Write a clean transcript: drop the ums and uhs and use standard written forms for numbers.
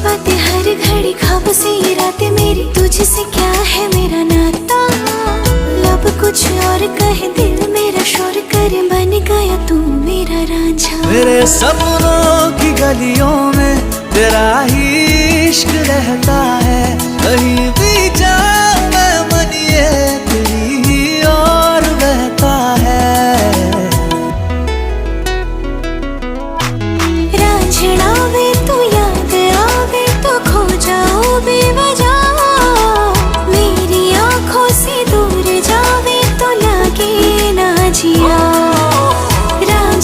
बातें हर घड़ी ख्वाब से ये रातें मेरी, तुझसे क्या है मेरा नाता। लब कुछ और कहे दिल मेरा शोर करे, बन गया तू मेरा रांझा। मेरे सपनों की गलियों में तेरा ही इश्क रहता है, कहीं